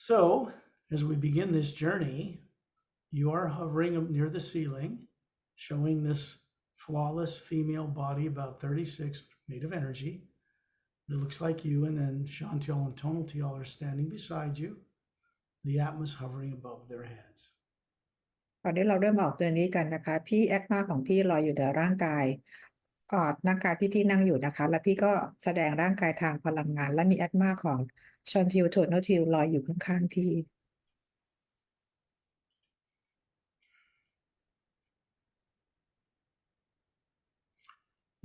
So, as we begin this journey, you are hovering up near the ceiling, showing this flawless female body, about 36, made of energy. It looks like you, and then Chantel and Tonaltial are standing beside you. The Atma is hovering above their heads. ตอนนี้เราเริ่มออกตัวนี้กันนะคะพี่แอคมาของพี่ลอยอยู่เหนือร่างกายร่างกายที่พี่นั่งอยู่นะคะแล้วพี่ก็แสดงร่างกายทางพลังงานและมีแอคมาของชอนทิวโทโนทิวลอยอยู่ข้างๆพี่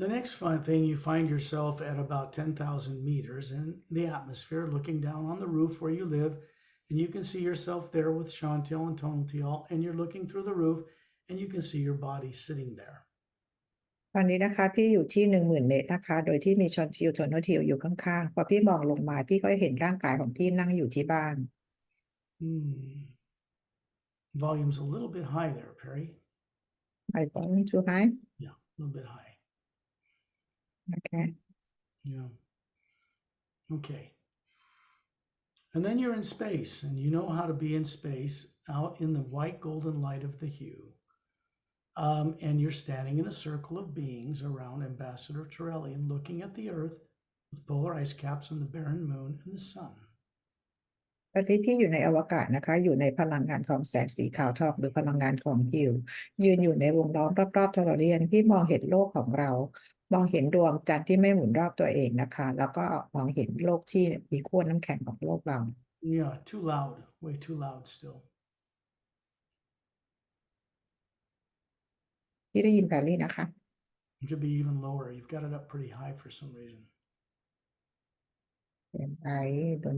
The next fun thing, you find yourself at about 10,000 meters in the atmosphere, looking down on the roof where you live, and you can see yourself there with Chantel and Tonaltial, and you're looking through the roof, and you can see your body sitting there. ตอนนี้นะคะพี่อยู่ที่10,000 เมตรนะคะโดยที่มีชอนทิวโทโนทิวอยู่ข้างๆพอพี่มองลงมาพี่ก็เห็นร่างกายของพี่นั่งอยู่ที่บ้าน Volume's a little bit high there, Pari. My volume too high? Yeah, a little bit high. Okay. Yeah. Okay. And then you're in space, and you know how to be in space out in the white golden light of the hue. And you're standing in a circle of beings around Ambassador Turellian, looking at the Earth with polar ice caps and the barren moon and the sun. ตอนนี้พี่อยู่ในอวกาศนะคะอยู่ในพลังงานของแสงสีขาวทองหรือพลังงานของฮิวยืนอยู่ในวงล้อมรอบๆทอร์เรียนพี่มองเห็นโลกของเรามองเห็นดวงจันทร์ที่ไม่หมุนรอบตัวเองนะคะแล้วก็มองเห็นโลกที่มีขั้วน้ำแข็งของโลกเรา Yeah, too loud, way too loud still. พี่ได้ยินแพรรี่นะคะ It could be even lower. You've got it up pretty high for some reason. เป็นไอโดน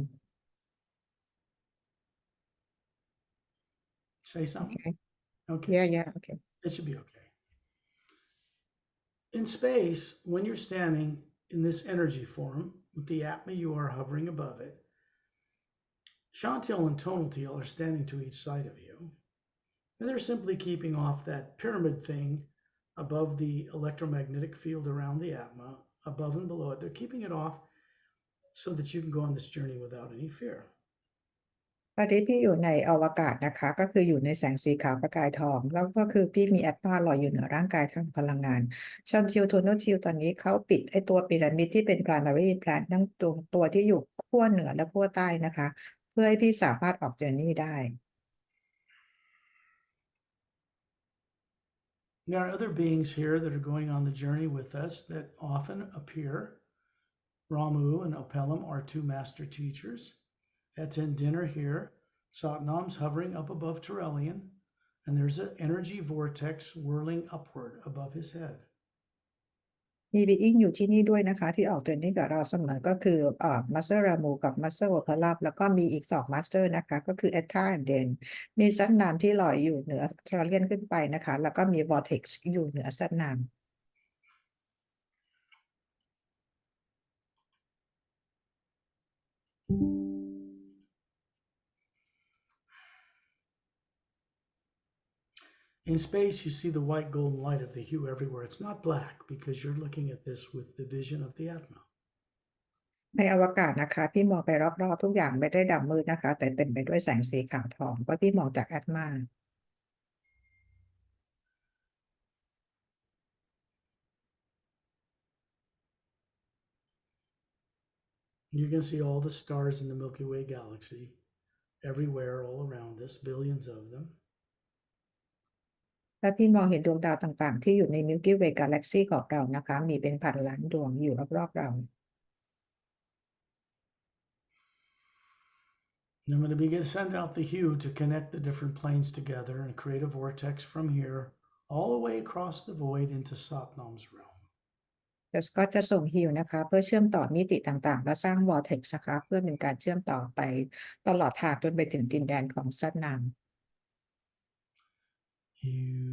Say something? Okay. Yeah, okay. It should be okay. In space, when you're standing in this energy form with the Atma, you are hovering above it. Chantel and Tonaltial are standing to each side of you, and they're simply keeping off that pyramid thing above the electromagnetic field around the Atma, above and below it. They're keeping it off so that you can go on this journey without any fear. ตอนนี้พี่อยู่ในอวกาศนะคะก็คืออยู่ในแสงสีขาวประกายทองแล้วก็คือพี่มีแอตมาลอยอยู่เหนือร่างกายทางพลังงานชอนทิวโทโนทิวตอนนี้เขาปิดไอตัวพีระมิดที่เป็น primary plant ทั้งตัวที่อยู่ขั้วเหนือและขั้วใต้นะคะเพื่อให้พี่สามารถออกเจอร์นี่ได้ There are other beings here that are going on the journey with us that often appear. Ramu and Opelam are two master teachers. Attend dinner here. Satnam's hovering up above Turellian, and there's an energy vortex whirling upward above his head. มีบีอิงอยู่ที่นี่ด้วยนะคะที่ออกเดินนี่กับเราเสมอก็คือมาสเตอร์รามูกับมาสเตอร์วอลพลับแล้วก็มีอีก2มาสเตอร์นะคะก็คือเอทธาและเดนมีซันนามที่ลอยอยู่เหนือทรอเลียนขึ้นไปนะคะแล้วก็มีวอร์เท็กซ์อยู่เหนือซันนาม In space, you see the white golden light of the hue everywhere. It's not black because you're looking at this with the vision of the Atma. ในอวกาศนะคะพี่มองไปรอบๆทุกอย่างไม่ได้ดำมืดนะคะแต่เต็มไปด้วยแสงสีขาวทองเพราะพี่มองจากแอตมา You can see all the stars in the Milky Way galaxy, everywhere, all around us, billions of them. และพี่มองเห็นดวงดาวต่างๆที่อยู่ใน Milky Way Galaxy ของเรานะคะมีเป็นพันล้านดวงอยู่รอบๆเรา I'm going to begin to send out the hue to connect the different planes together and create a vortex from here all the way across the void into Satnam's realm. แต่สก็อตจะส่งฮิวนะคะเพื่อเชื่อมต่อมิติต่างๆและสร้างวอร์เท็กซ์นะคะเพื่อเป็นการเชื่อมต่อไปตลอดทางจนไปถึงดินแดนของซัตนาม You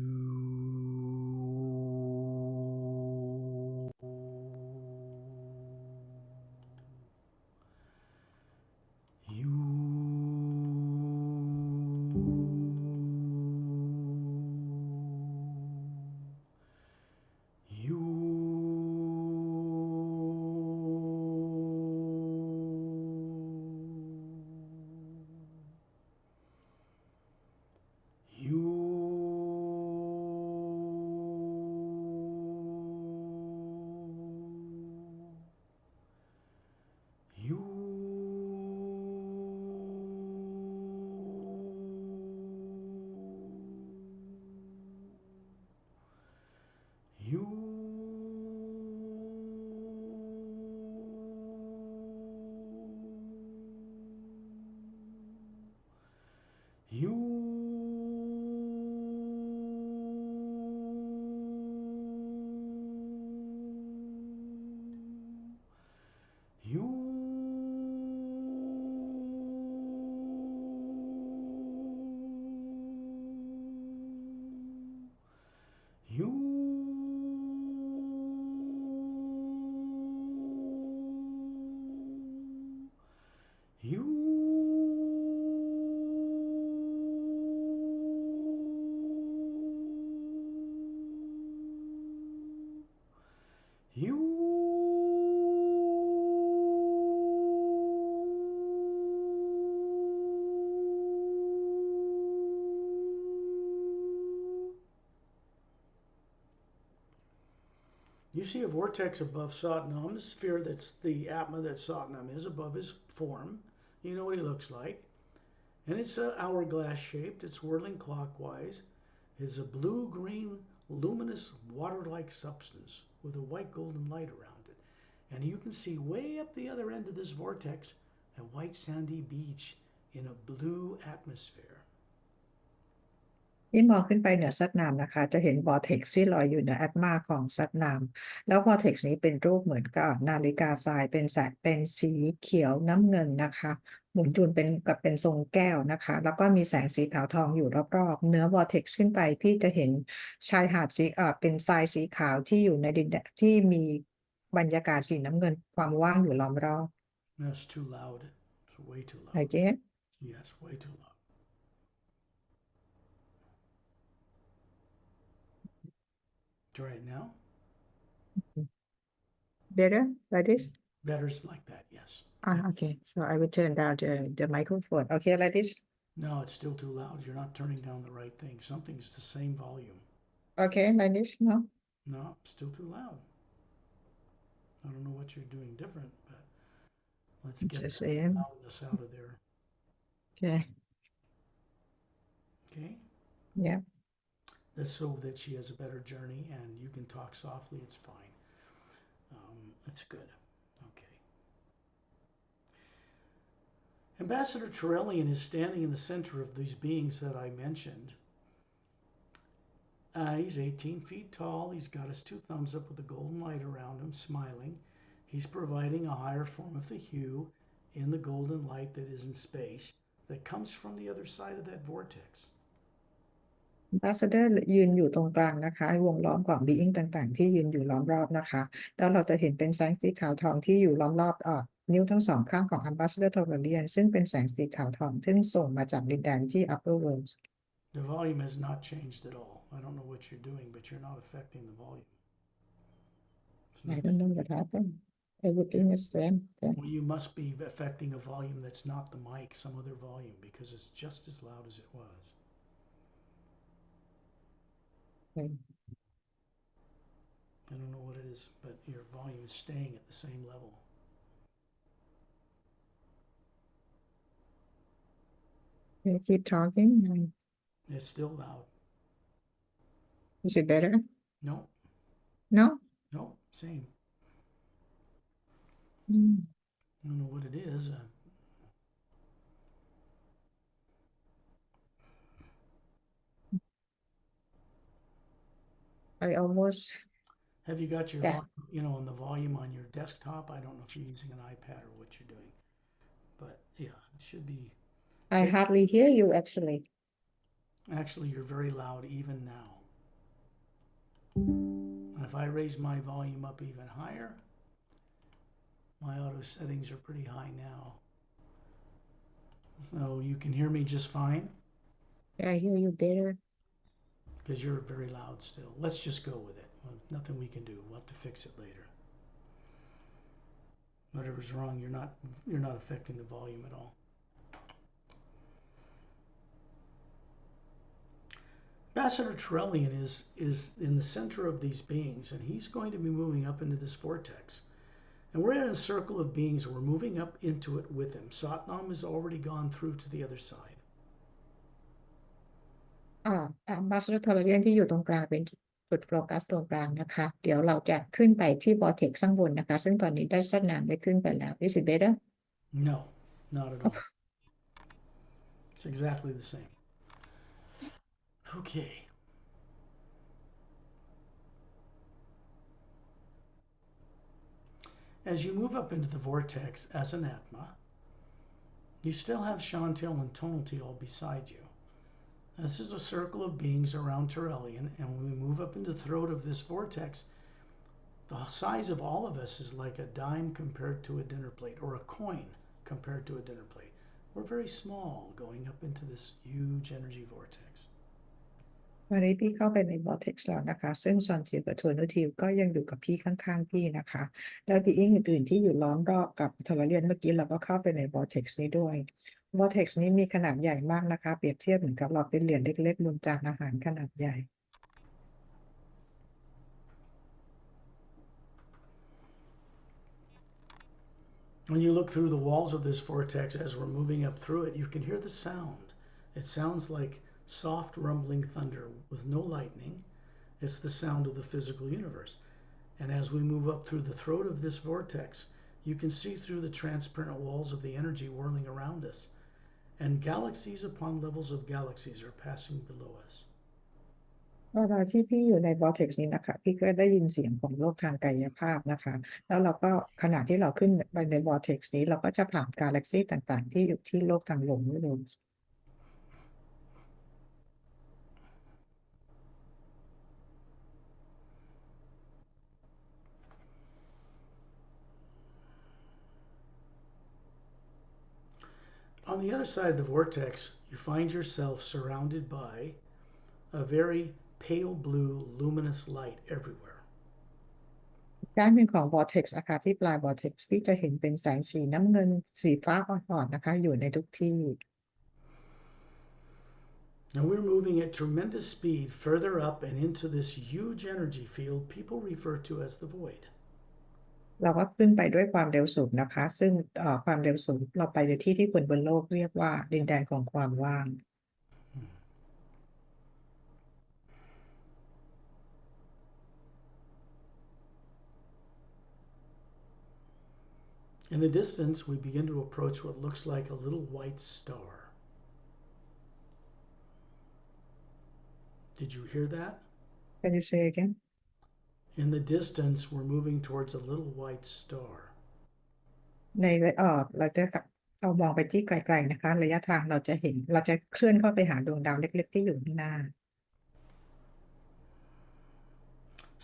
see a vortex above Satnam, the sphere that's the Atma that Satnam is above his form. You know what he looks like. And it's hourglass shaped, it's whirling clockwise. It's a blue-green, luminous, water-like substance with a white golden light around it. And you can see way up the other end of this vortex a white sandy beach in a blue atmosphere. ที่มองขึ้นไปเหนือซัดน้ำนะคะจะเห็นวอร์เท็กซ์ที่ลอยอยู่เหนือแอตมาของซัดน้ำแล้ววอร์เท็กซ์นี้เป็นรูปเหมือนกับนาฬิกาทรายเป็นสีเขียวน้ำเงินนะคะหมุนวนเป็นทรงแก้วนะคะแล้วก็มีแสงสีขาวทองอยู่รอบๆเหนือวอร์เท็กซ์ขึ้นไปพี่จะเห็นชายหาดสีเป็นทรายสีขาวที่อยู่ในดินแดนที่มีบรรยากาศสีน้ำเงินความว่างอยู่ล้อมรอบ That's too loud. It's way too loud. Again? Yes, way too loud. Try it now. Better like this? Better's like that, yes. Okay. So I will turn down the microphone. Okay, like this? No, it's still too loud. You're not turning down the right thing. Something's the same volume. Okay, like this? No? No, still too loud. I don't know what you're doing different, but let's It's get the that same. loudness out of there. Okay. Okay? Yeah. That's so that she has a better journey and you can talk softly. It's fine. It's good. Okay. Ambassador Turellian is standing in the center of these beings that I mentioned. He's 18 feet tall. He's got his two thumbs up with a golden light around him, smiling. He's providing a higher form of the hue in the golden light that is in space that comes from the other side of that vortex. Ambassador ยืนอยู่ตรงกลางนะคะวงล้อมของ being ต่างๆที่ยืนอยู่ล้อมรอบนะคะแล้วเราจะเห็นเป็นแสงสีขาวทองที่อยู่ล้อมรอบนิ้วทั้งสองข้างของ Ambassador Turellian ซึ่งเป็นแสงสีขาวทองซึ่งส่งมาจากดินแดนที่ Upper World The volume has not changed at all. I don't know what you're doing, but you're not affecting the volume. I don't know what happened. Everything is same. Yeah. Well, you must be affecting a volume that's not the mic, some other volume, because it's just as loud as it was. Okay. I don't know what it is, but your volume is staying at the same level. Can you keep talking? It's still loud. Is it better? No, No? no, same. I don't know what it is. I almost Have you got your, Yeah. on the volume on your desktop? I don't know if you're using an iPad or what you're doing, but yeah, it should be. I hardly hear you actually. Actually, you're very loud even now. And if I raise my volume up even higher, my auto settings are pretty high now. So you can hear me just fine I hear you better. because you're very loud still. Let's just go with it. Well, nothing we can do. We'll have to fix it later. Whatever's wrong, you're not affecting the volume at all. Ambassador Turellian is in the center of these beings, and he's going to be moving up into this vortex. And we're in a circle of beings, and we're moving up into it with him. Satnam has already gone through to the other side. Ambassador Turellian ที่อยู่ตรงกลางเป็นจุดโฟกัสตรงกลางนะคะเดี๋ยวเราจะขึ้นไปที่ vortex ข้างบนนะคะซึ่งตอนนี้ได้ซัดน้ำได้ขึ้นไปแล้ว Is it better? No, not at all. It's exactly the same. Okay. As you move up into the vortex as an Atma, you still have Chantil and Tonalty all beside you. This is a circle of beings around Turellian, and when we move up into the throat of this vortex, the size of all of us is like a dime compared to a dinner plate, or a coin compared to a dinner plate. We're very small going up into this huge energy vortex. วันนี้พี่เข้าไปใน vortex แล้วนะคะซึ่งซอนทิวกับโทนูทิวก็ยังอยู่กับพี่ข้างๆพี่นะคะแล้ว being อื่นๆที่อยู่ล้อมรอบกับทอร์เรียนเมื่อกี้เราก็เข้าไปใน vortex นี้ด้วย vortex นี้มีขนาดใหญ่มากนะคะเปรียบเทียบเหมือนกับเราเป็นเหรียญเล็กๆบนจานอาหารขนาดใหญ่ When you look through the walls of this vortex as we're moving up through it, you can hear the sound. It sounds like soft rumbling thunder with no lightning. It's the sound of the physical universe. And as we move up through the throat of this vortex, you can see through the transparent walls of the energy whirling around us. And galaxies upon levels of galaxies are passing below us. เวลาที่พี่อยู่ใน vortex นี้นะคะพี่ก็ได้ยินเสียงของโลกทางกายภาพนะคะแล้วเราก็ขณะที่เราขึ้นไปใน vortex นี้เราก็จะผ่านกาแล็กซีต่างๆที่อยู่ที่โลกทางลมนี่เอง On the other side of the vortex, you find yourself surrounded by a very pale blue luminous light everywhere. ด้านหนึ่งของ vortex นะคะที่ปลาย vortex พี่จะเห็นเป็นแสงสีน้ำเงินสีฟ้าอ่อนๆนะคะอยู่ในทุกที่ Now we're moving at tremendous speed further up and into this huge energy field people refer to as the void. เราก็ขึ้นไปด้วยความเร็วสูงนะคะซึ่งความเร็วสูงเราไปในที่ที่คนบนโลกเรียกว่าดินแดนของความว่าง In the distance, we begin to approach what looks like a little white star. Did you hear that? Can you say again? In the distance, we're moving towards a little white star. ในเรามองไปที่ไกลๆนะคะระยะทางเราจะเห็นเราจะเคลื่อนเข้าไปหาดวงดาวเล็กๆที่อยู่ข้างหน้า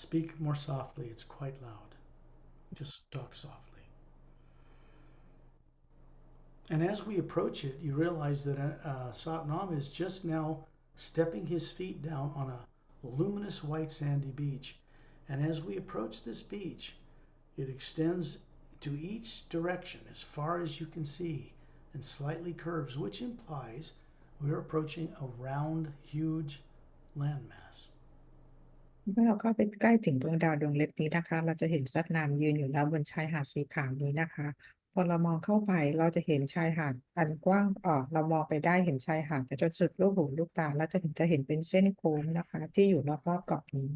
Speak more softly, it's quite loud. Just talk softly. And as we approach it, you realize that Satnam is just now stepping his feet down on a luminous white sandy beach. And as we approach this beach, it extends to each direction as far as you can see and slightly curves, which implies we're approaching a round, huge landmass. เมื่อเราเข้าไปใกล้ถึงดวงดาวดวงเล็กนี้นะคะเราจะเห็นซัดน้ำยืนอยู่แล้วบนชายหาดสีขาวนี้นะคะพอเรามองเข้าไปเราจะเห็นชายหาดอันกว้างเรามองไปได้เห็นชายหาดจนสุดลูกหูลูกตาแล้วจะเห็นเป็นเส้นโค้งนะคะที่อยู่รอบๆเกาะนี้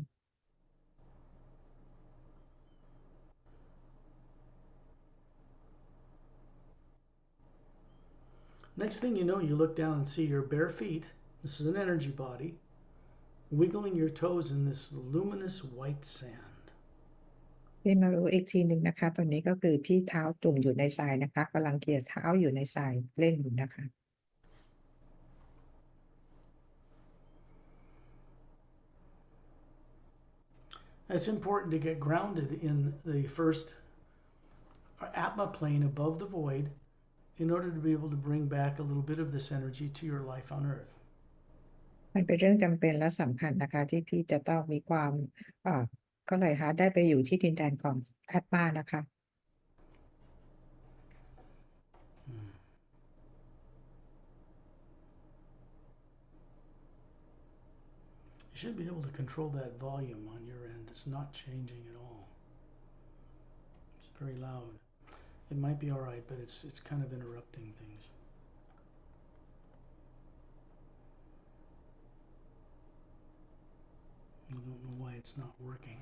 Next thing you know, you look down and see your bare feet. This is an energy body, wiggling your toes in this luminous white sand. พี่มารู้อีกทีหนึ่งนะคะตอนนี้ก็คือพี่เท้าจุ่มอยู่ในทรายนะคะกำลังเกี่ยเท้าอยู่ในทรายเล่นอยู่นะคะ It's important to get grounded in the first Atma plane above the void in order to be able to bring back a little bit of this energy to your life on earth. มันเป็นเรื่องจำเป็นและสำคัญนะคะที่พี่จะต้องมีความก็เลยได้ไปอยู่ที่ดินแดนของแอตมานะคะ You should be able to control that volume on your end. It's not changing at all. It's very loud. It might be all right, but it's kind of interrupting things. I don't know why it's not working.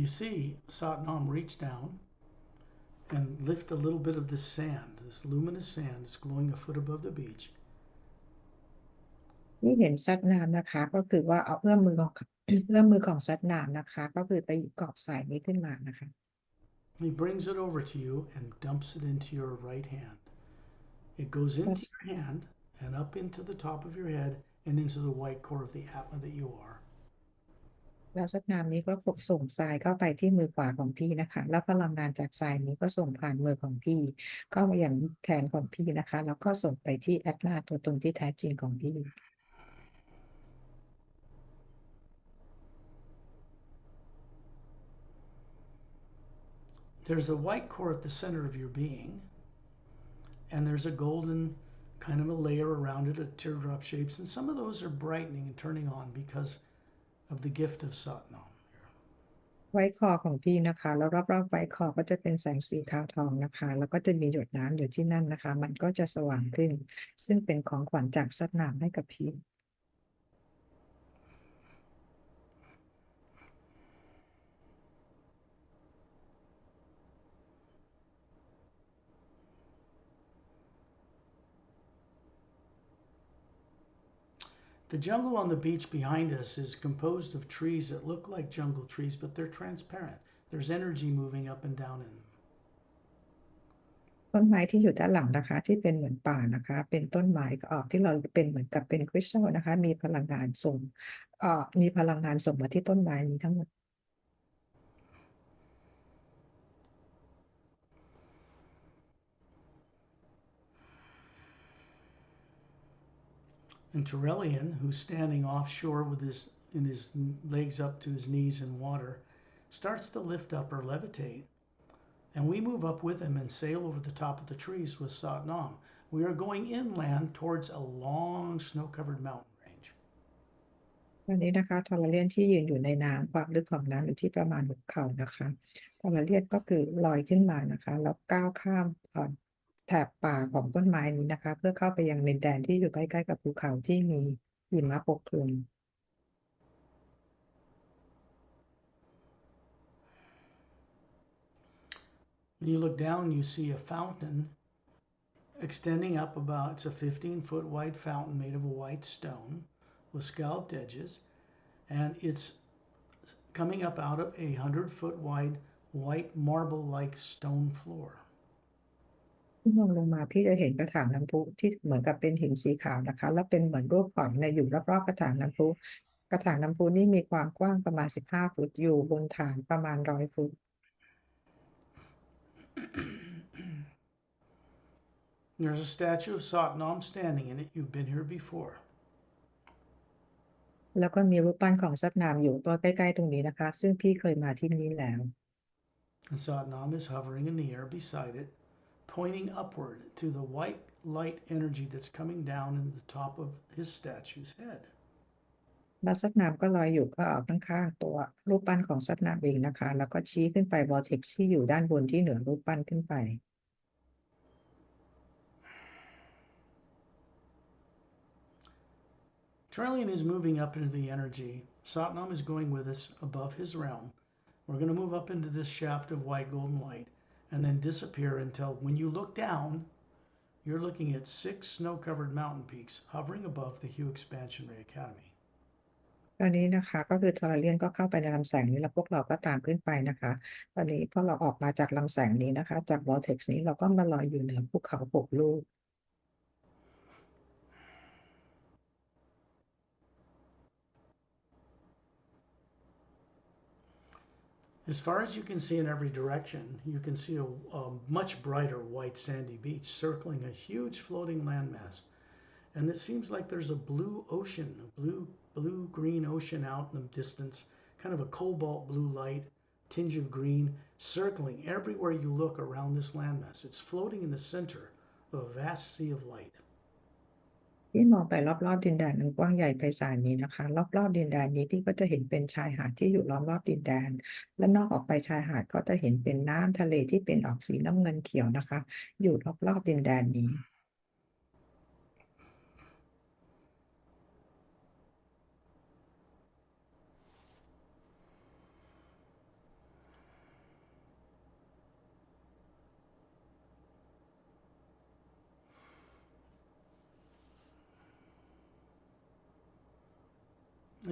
You see Satnam reach down and lift a little bit of this sand, this luminous sand that's glowing a foot above the beach. นี่เห็นซัดน้ำนะคะก็คือว่าเอาเอื้อมมือของซัดน้ำนะคะก็คือไปหยิบกรอบทรายนี้ขึ้นมานะคะ He brings it over to you and dumps it into your right hand. It goes into your hand and up into the top of your head and into the white core of the Atma that you are. แล้วซัดน้ำนี้ก็ส่งทรายเข้าไปที่มือขวาของพี่นะคะแล้วพลังงานจากทรายนี้ก็ส่งผ่านมือของพี่ก็มาอย่างแขนของพี่นะคะแล้วก็ส่งไปที่แอตมาตัวตนที่แท้จริงของพี่ There's a white core at the center of your being, and there's a golden kind of a layer around it of teardrop shapes, and some of those are brightening and turning on because of the gift of Satnam. ไว้คอของพี่นะคะแล้วรอบๆไว้คอก็จะเป็นแสงสีขาวทองนะคะแล้วก็จะมีหยดน้ำอยู่ที่นั่นนะคะมันก็จะสว่างขึ้นซึ่งเป็นของขวัญจากซัดน้ำให้กับพี่ The jungle on the beach behind us is composed of trees that look like jungle trees, but they're transparent. There's energy moving up and down in them. ต้นไม้ที่อยู่ด้านหลังนะคะที่เป็นเหมือนป่านะคะเป็นต้นไม้ที่เราเป็นเหมือนกับเป็นคริสตัลนะคะมีพลังงานส่งมีพลังงานส่งมาที่ต้นไม้นี้ทั้งหมด And Turelian, who's standing offshore with his legs up to his knees in water, starts to lift up or levitate. And we move up with him and sail over the top of the trees with Satnam. We are going inland towards a long snow-covered mountain range. ตอนนี้นะคะทอร์เรียนที่ยืนอยู่ในน้ำความลึกของน้ำอยู่ที่ประมาณหัวเข่านะคะทอร์เรียนก็คือลอยขึ้นมานะคะแล้วก้าวข้ามแถบป่าของต้นไม้นี้นะคะเพื่อเข้าไปยังดินแดนที่อยู่ใกล้ๆกับภูเขาที่มีหิมะปกคลุม When you look down, you see a fountain extending up about, it's a 15-foot wide fountain made of a white stone with scalloped edges, and it's coming up out of a 100-foot wide white marble-like stone floor. ที่มองลงมาพี่จะเห็นกระถางน้ำพุที่เหมือนกับเป็นหินสีขาวนะคะแล้วเป็นเหมือนรูปหอยอยู่รอบๆกระถางน้ำพุกระถางน้ำพุนี่มีความกว้างประมาณ15 ฟุตอยู่บนฐานประมาณ100 ฟุต There's a statue of Satnam standing in it. You've been here before. แล้วก็มีรูปปั้นของซัดนามอยู่ตัวใกล้ๆตรงนี้นะคะซึ่งพี่เคยมาที่นี่แล้ว And Satnam is hovering in the air beside it, pointing upward to the white light energy that's coming down into the top of his statue's head. แล้วซัดนามก็ลอยอยู่ก็ข้างๆตัวรูปปั้นของซัดนามเองนะคะแล้วก็ชี้ขึ้นไปวอร์เท็กซ์ที่อยู่ด้านบนที่เหนือรูปปั้นขึ้นไป Trillian is moving up into the energy. Satnam is going with us above his realm. We're going to move up into this shaft of white golden light and then disappear until when you look down, you're looking at 6 snow-covered mountain peaks hovering above the Hue Expansion Ray Academy. ตอนนี้นะคะก็คือทอร์เรียนก็เข้าไปในลำแสงนี้แล้วพวกเราก็ตามขึ้นไปนะคะตอนนี้พอเราออกมาจากลำแสงนี้นะคะจากวอร์เท็กซ์นี้เราก็มาลอยอยู่เหนือภูเขา6 ลูก As far as you can see in every direction, you can see a much brighter white sandy beach circling a huge floating landmass. And it seems like there's a blue ocean, a blue-green ocean out in the distance, kind of a cobalt blue light, tinge of green, circling everywhere you look around this landmass. It's floating in the center of a vast sea of light. พี่มองไปรอบๆดินแดนอันกว้างใหญ่ไพศาลนี้นะคะรอบๆดินแดนนี้พี่ก็จะเห็นเป็นชายหาดที่อยู่ล้อมรอบดินแดนและนอกออกไปชายหาดก็จะเห็นเป็นน้ำทะเลที่เป็นออกสีน้ำเงินเขียวนะคะอยู่รอบๆดินแดนนี้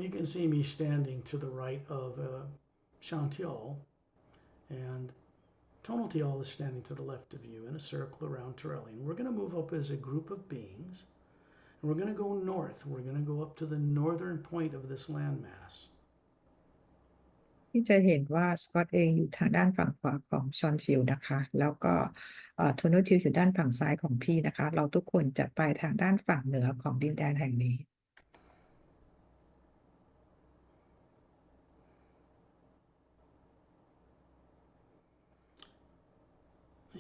You can see me standing to the right of Chantiel, and Tonaltial is standing to the left of you in a circle around Turelian. We're going to move up as a group of beings, and we're going to go north. We're going to go up to the northern point of this landmass. ที่จะเห็นว่าสกอตเองอยู่ทางด้านฝั่งขวาของชอนทิลนะคะแล้วก็โทโนทิลอยู่ด้านฝั่งซ้ายของพี่นะคะเราทุกคนจะไปทางด้านฝั่งเหนือของดินแดนแห่งนี้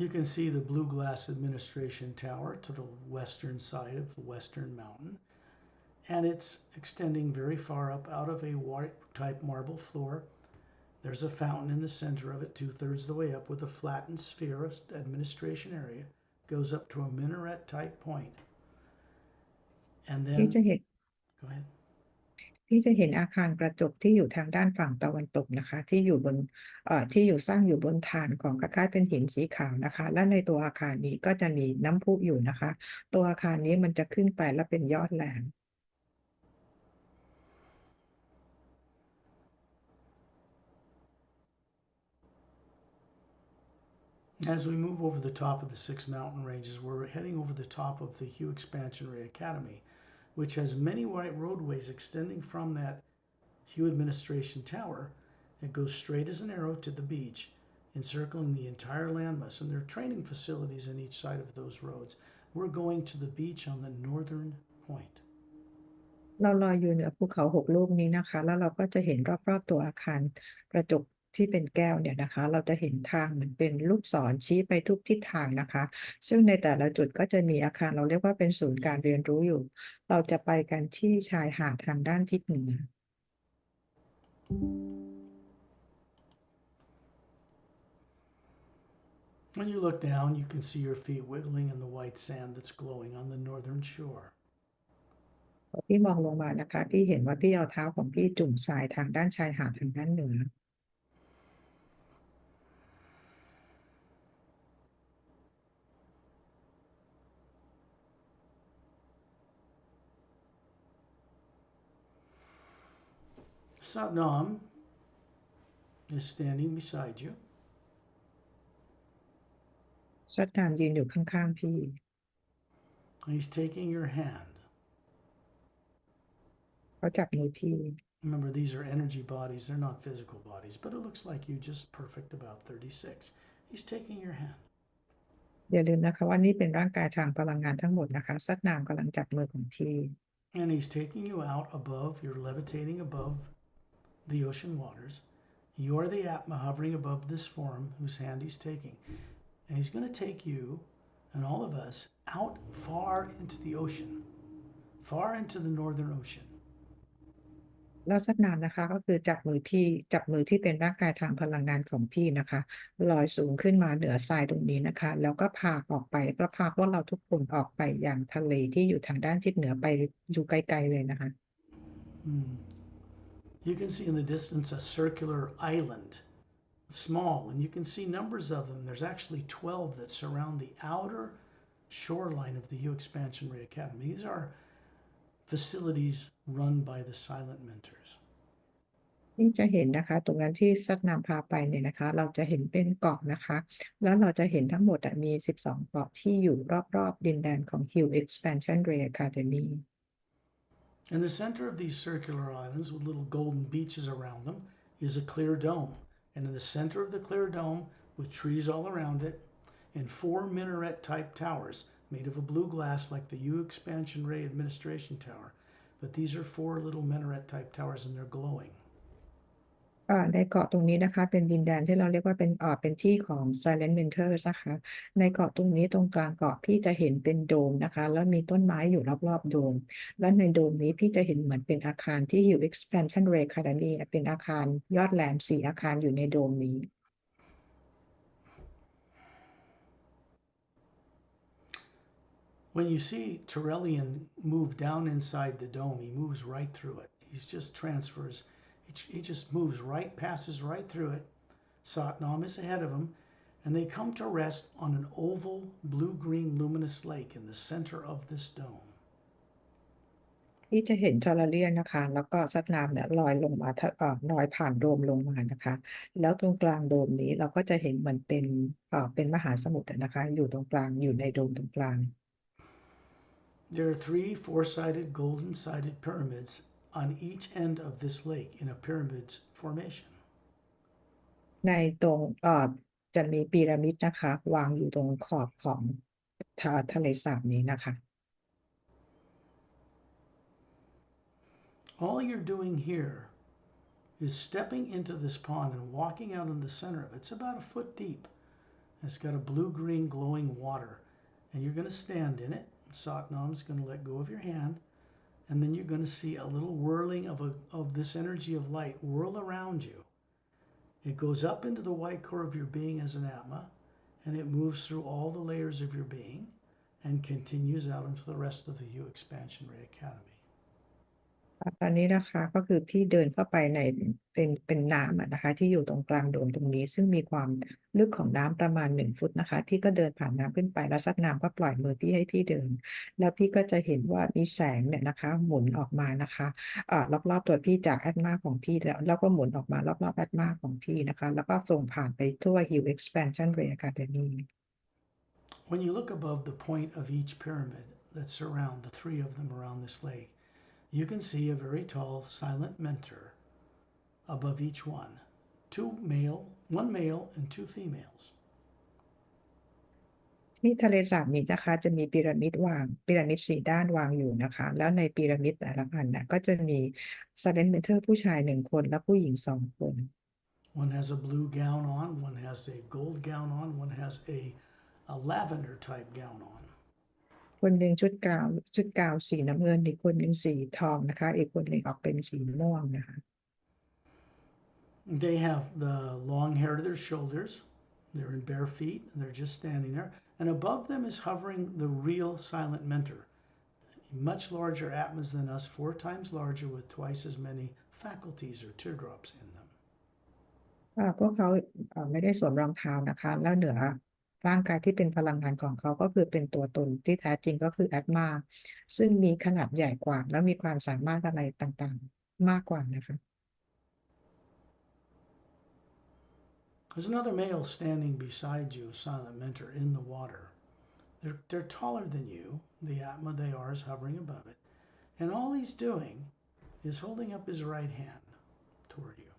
You can see the Blue Glass Administration Tower to the western side of the Western Mountain. and it's extending very far up out of a white type marble floor. There's a fountain in the center of it, 2/3 the way up, with a flattened sphere of administration area. Goes up to a minaret type point. And ที่ then, จะเห็น go ahead. ที่จะเห็นอาคารกระจกที่อยู่ทางด้านฝั่งตะวันตกนะคะ ที่อยู่บนที่อยู่สร้างอยู่บนฐานของคล้ายๆเป็นหินสีขาวนะคะ และในตัวอาคารนี้ก็จะมีน้ำพุอยู่นะคะ ตัวอาคารนี้มันจะขึ้นไปแล้วเป็นยอดแหลม As we move over the top of the 6 mountain ranges, we're heading over the top of the Hugh Expansionary Academy, which has many white roadways extending from that Hugh Administration Tower that goes straight as an arrow to the beach, encircling the entire landmass. And there are training facilities on each side of those roads. We're going to the beach on the northern point. เราลอยอยู่เหนือภูเขา6ลูกนี้นะคะ แล้วเราก็จะเห็นรอบๆตัวอาคารกระจกที่เป็นแก้วเนี่ยนะคะ เราจะเห็นทางเหมือนเป็นลูกศรชี้ไปทุกทิศทางนะคะ ซึ่งในแต่ละจุดก็จะมีอาคารเราเรียกว่าเป็นศูนย์การเรียนรู้อยู่ เราจะไปกันที่ชายหาดทางด้านทิศเหนือ When you look down, you can see your feet wiggling in the white sand that's glowing on the northern shore. พอพี่มองลงมานะคะ พี่เห็นว่าพี่เอาเท้าของพี่จุ่มทรายทางด้านชายหาดทางด้านเหนือ Satnam is standing beside you. ซัดนามยืนอยู่ข้างๆพี่ He's taking your hand. เขาจับมือพี่ Remember, these are energy bodies. They're not physical bodies, but it looks like you just perfect about 36. He's taking your hand. อย่าลืมนะคะว่านี่เป็นร่างกายทางพลังงานทั้งหมดนะคะซัดนามกำลังจับมือของพี่ And he's taking you out above. You're levitating above the ocean waters. You're the Atma hovering above this form whose hand he's taking. And he's going to take you and all of us out far into the ocean, far into the northern ocean. แล้วซัดนามนะคะก็คือจับมือพี่จับมือที่เป็นร่างกายทางพลังงานของพี่นะคะลอยสูงขึ้นมาเหนือทรายตรงนี้นะคะแล้วก็พาออกไปพาพวกเราทุกคนออกไปยังทะเลที่อยู่ทางด้านทิศเหนือไปอยู่ไกลๆเลยนะคะ You can see in the distance a circular island, small, and you can see numbers of them. There's actually 12 that surround the outer shoreline of the Hugh Expansionary Academy. These are facilities run by the silent mentors. ที่จะเห็นนะคะตรงนั้นที่ซัดนำพาไปเนี่ยนะคะเราจะเห็นเป็นเกาะนะคะแล้วเราจะเห็นทั้งหมดมี12เกาะที่อยู่รอบๆดินแดนของ Hugh Expansionary Academy. In the center of these circular islands with little golden beaches around them is a clear dome. And in the center of the clear dome, with trees all around it, and 4 minaret type towers made of a blue glass like the U Expansion Ray Administration Tower. But these are 4 little minaret type towers and they're glowing. ในเกาะตรงนี้นะคะเป็นดินแดนที่เราเรียกว่าเป็นที่ของ Silent Mentors นะคะในเกาะตรงนี้ตรงกลางเกาะพี่จะเห็นเป็นโดมนะคะแล้วมีต้นไม้อยู่รอบๆโดมและในโดมนี้พี่จะเห็นเหมือนเป็นอาคารที่อยู่ Expansion Ray Academy เป็นอาคารยอดแหลม4อาคารอยู่ในโดมนี้ When you see Terrellian move down inside the dome, he moves right through it. He just transfers. He just moves right, passes right through it. Satnam is ahead of him, and they come to rest on an oval, blue-green, luminous lake in the center of this dome. ที่จะเห็นทอร์เรียนนะคะแล้วก็ซัดน้ำเนี่ยลอยลงมาลอยผ่านโดมลงมานะคะแล้วตรงกลางโดมนี้เราก็จะเห็นเหมือนเป็นมหาสมุทรนะคะอยู่ตรงกลางอยู่ในโดมตรงกลาง There are 3 4-sided golden-sided pyramids on each end of this lake in a pyramid formation. ในตรงจะมีพีระมิดนะคะวางอยู่ตรงขอบของทะเลสาบนี้นะคะ All you're doing here is stepping into this pond and walking out in the center of it. It's about a foot deep. It's got a blue-green glowing water, and you're going to stand in it. Satnam's going to let go of your hand, and then you're going to see a little whirling of this energy of light whirl around you. It goes up into the white core of your being as an Atma, and it moves through all the layers of your being and continues out into the rest of the U Expansion Ray Academy. ตอนนี้นะคะก็คือพี่เดินเข้าไปในเป็นน้ำนะคะที่อยู่ตรงกลางโดมตรงนี้ซึ่งมีความลึกของน้ำประมาณ1 ฟุตนะคะพี่ก็เดินผ่านน้ำขึ้นไปแล้วซัดน้ำก็ปล่อยมือพี่ให้พี่เดินแล้วพี่ก็จะเห็นว่ามีแสงเนี่ยนะคะหมุนออกมานะคะรอบๆตัวพี่จากแอตมาของพี่แล้วก็หมุนออกมารอบๆแอตมาของพี่นะคะแล้วก็ส่งผ่านไปทั่ว Hill Expansion Ray Academy. When you look above the point of each pyramid that surround the 3 of them around this lake, you can see a very tall silent mentor above each one. One male and 2 females. ที่ทะเลสาบนี้นะคะจะมีพีระมิด4 ด้านวางอยู่นะคะแล้วในพีระมิดแต่ละอันก็จะมีไซเลนต์เมนเทอร์ผู้ชาย1 คนและผู้หญิง2 คน One has a blue gown on, one has a gold gown on, one has a lavender type gown on. คนหนึ่งชุดกาวสีน้ำเงินอีกคนหนึ่งสีทองนะคะอีกคนหนึ่งออกเป็นสีม่วงนะคะ They have the long hair to their shoulders. They're in bare feet and they're just standing there. And above them is hovering the real silent mentor. Much larger Atmas than us, 4 times larger with twice as many faculties or teardrops in them. พวกเขาไม่ได้สวมรองเท้านะคะแล้วเหนือร่างกายที่เป็นพลังงานของเขาก็คือเป็นตัวตนที่แท้จริงก็คือแอตมาซึ่งมีขนาดใหญ่กว่าแล้วมีความสามารถอะไรต่างๆมากกว่านะคะ There's another male standing beside you, silent mentor, in the water. They're taller than you. The Atma they are is hovering above it. And all he's doing is holding up his right hand toward you.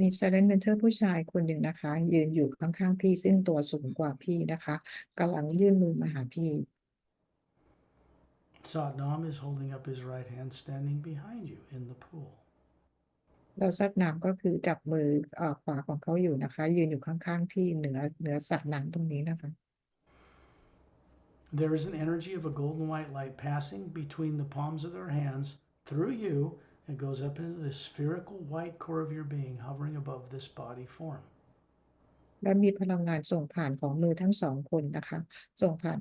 มีไซเลนต์เมนเทอร์ผู้ชายคนหนึ่งนะคะยืนอยู่ข้างๆพี่ซึ่งตัวสูงกว่าพี่นะคะกำลังยื่นมือมาหาพี่ Satnam is holding up his right hand standing behind you in the pool. เราซัดน้ำก็คือจับมือขวาของเขาอยู่นะคะยืนอยู่ข้างๆพี่เหนือสระน้ำตรงนี้นะคะ There is an energy of a golden white light passing between the palms of their hands through you and goes up into the spherical white core of your being hovering above this body form. และมีพลังงานส่งผ่านของมือทั้ง2 คนนะคะส่งผ่าน